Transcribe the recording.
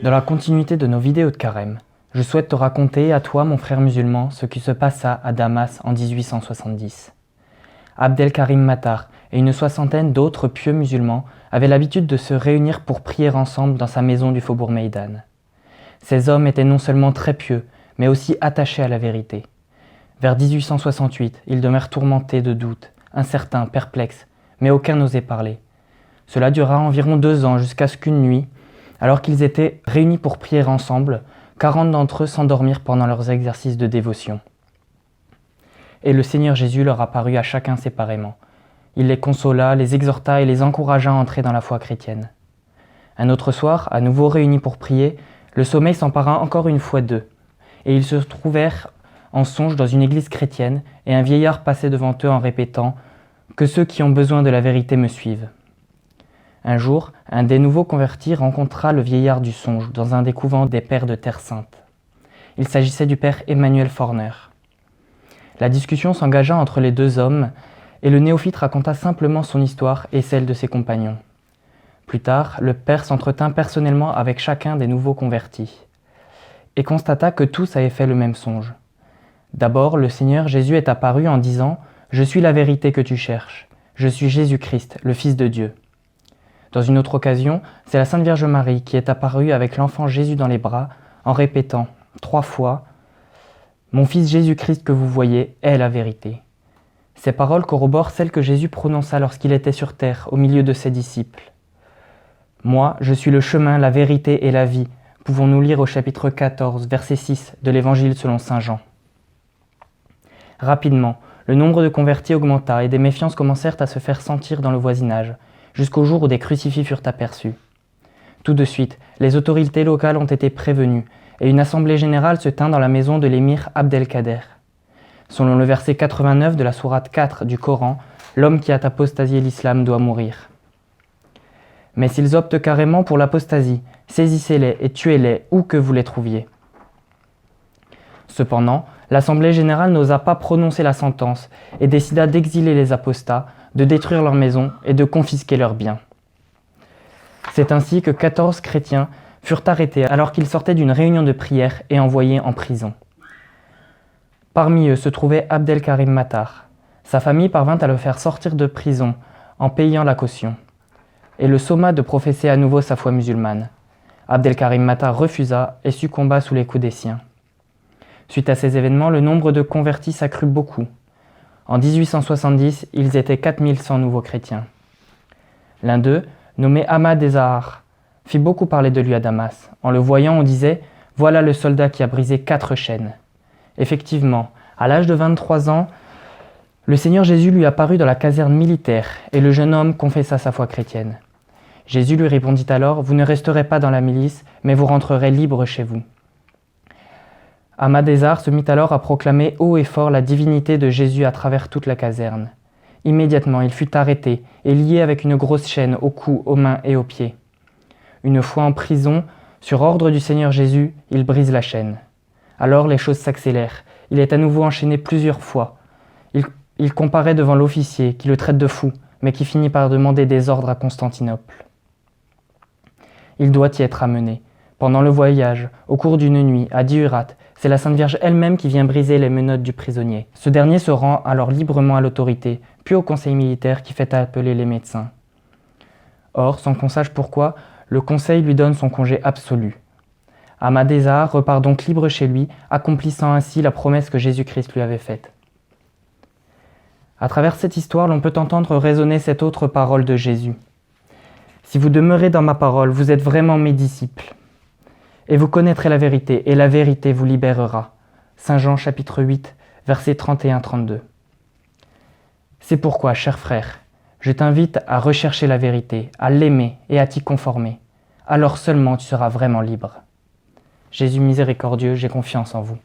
Dans la continuité de nos vidéos de carême, je souhaite te raconter à toi, mon frère musulman, ce qui se passa à Damas en 1870. Abdelkarim Matar et une soixantaine d'autres pieux musulmans avaient l'habitude de se réunir pour prier ensemble dans sa maison du faubourg Méidane. Ces hommes étaient non seulement très pieux, mais aussi attachés à la vérité. Vers 1868, ils demeurent tourmentés de doutes, incertains, perplexes, mais aucun n'osait parler. Cela dura environ 2 ans jusqu'à ce qu'une nuit, alors qu'ils étaient réunis pour prier ensemble, 40 d'entre eux s'endormirent pendant leurs exercices de dévotion. Et le Seigneur Jésus leur apparut à chacun séparément. Il les consola, les exhorta et les encouragea à entrer dans la foi chrétienne. Un autre soir, à nouveau réunis pour prier, le sommeil s'empara encore une fois d'eux, et ils se trouvèrent en songe dans une église chrétienne, et un vieillard passait devant eux en répétant « Que ceux qui ont besoin de la vérité me suivent ». Un jour, un des nouveaux convertis rencontra le vieillard du songe dans un des couvents des Pères de Terre Sainte. Il s'agissait du Père Emmanuel Forner. La discussion s'engagea entre les deux hommes et le néophyte raconta simplement son histoire et celle de ses compagnons. Plus tard, le Père s'entretint personnellement avec chacun des nouveaux convertis et constata que tous avaient fait le même songe. D'abord, le Seigneur Jésus est apparu en disant « Je suis la vérité que tu cherches. Je suis Jésus-Christ, le Fils de Dieu ». Dans une autre occasion, c'est la Sainte Vierge Marie qui est apparue avec l'enfant Jésus dans les bras en répétant 3 fois « Mon Fils Jésus-Christ que vous voyez est la vérité ». Ces paroles corroborent celles que Jésus prononça lorsqu'il était sur terre au milieu de ses disciples. « Moi, je suis le chemin, la vérité et la vie », pouvons-nous lire au chapitre 14, verset 6 de l'Évangile selon saint Jean. Rapidement, le nombre de convertis augmenta et des méfiances commencèrent à se faire sentir dans le voisinage, jusqu'au jour où des crucifix furent aperçus. Tout de suite, les autorités locales ont été prévenues et une assemblée générale se tint dans la maison de l'émir Abdelkader. Selon le verset 89 de la sourate 4 du Coran, l'homme qui a apostasié l'islam doit mourir. Mais s'ils optent carrément pour l'apostasie, saisissez-les et tuez-les où que vous les trouviez. Cependant, l'assemblée générale n'osa pas prononcer la sentence et décida d'exiler les apostats, de détruire leurs maisons et de confisquer leurs biens. C'est ainsi que 14 chrétiens furent arrêtés alors qu'ils sortaient d'une réunion de prière et envoyés en prison. Parmi eux se trouvait Abdelkarim Matar. Sa famille parvint à le faire sortir de prison en payant la caution et le somma de professer à nouveau sa foi musulmane. Abdelkarim Matar refusa et succomba sous les coups des siens. Suite à ces événements, le nombre de convertis s'accrut beaucoup. En 1870, ils étaient 4100 nouveaux chrétiens. L'un d'eux, nommé Ahmad Ezahar, fit beaucoup parler de lui à Damas. En le voyant, on disait « Voilà le soldat qui a brisé 4 chaînes ». Effectivement, à l'âge de 23 ans, le Seigneur Jésus lui apparut dans la caserne militaire et le jeune homme confessa sa foi chrétienne. Jésus lui répondit alors « Vous ne resterez pas dans la milice, mais vous rentrerez libre chez vous ». Ahmad Ezahar se mit alors à proclamer haut et fort la divinité de Jésus à travers toute la caserne. Immédiatement, il fut arrêté et lié avec une grosse chaîne au cou, aux mains et aux pieds. Une fois en prison, sur ordre du Seigneur Jésus, il brise la chaîne. Alors les choses s'accélèrent. Il est à nouveau enchaîné plusieurs fois. Il comparaît devant l'officier qui le traite de fou, mais qui finit par demander des ordres à Constantinople. Il doit y être amené. Pendant le voyage, au cours d'une nuit, à Diurat, c'est la Sainte Vierge elle-même qui vient briser les menottes du prisonnier. Ce dernier se rend alors librement à l'autorité, puis au conseil militaire qui fait appeler les médecins. Or, sans qu'on sache pourquoi, le conseil lui donne son congé absolu. Ahmad Ezahar repart donc libre chez lui, accomplissant ainsi la promesse que Jésus-Christ lui avait faite. À travers cette histoire, l'on peut entendre résonner cette autre parole de Jésus. « Si vous demeurez dans ma parole, vous êtes vraiment mes disciples. Et vous connaîtrez la vérité, et la vérité vous libérera. » Saint Jean chapitre 8, versets 31-32. C'est pourquoi, cher frère, je t'invite à rechercher la vérité, à l'aimer et à t'y conformer. Alors seulement tu seras vraiment libre. Jésus miséricordieux, j'ai confiance en vous.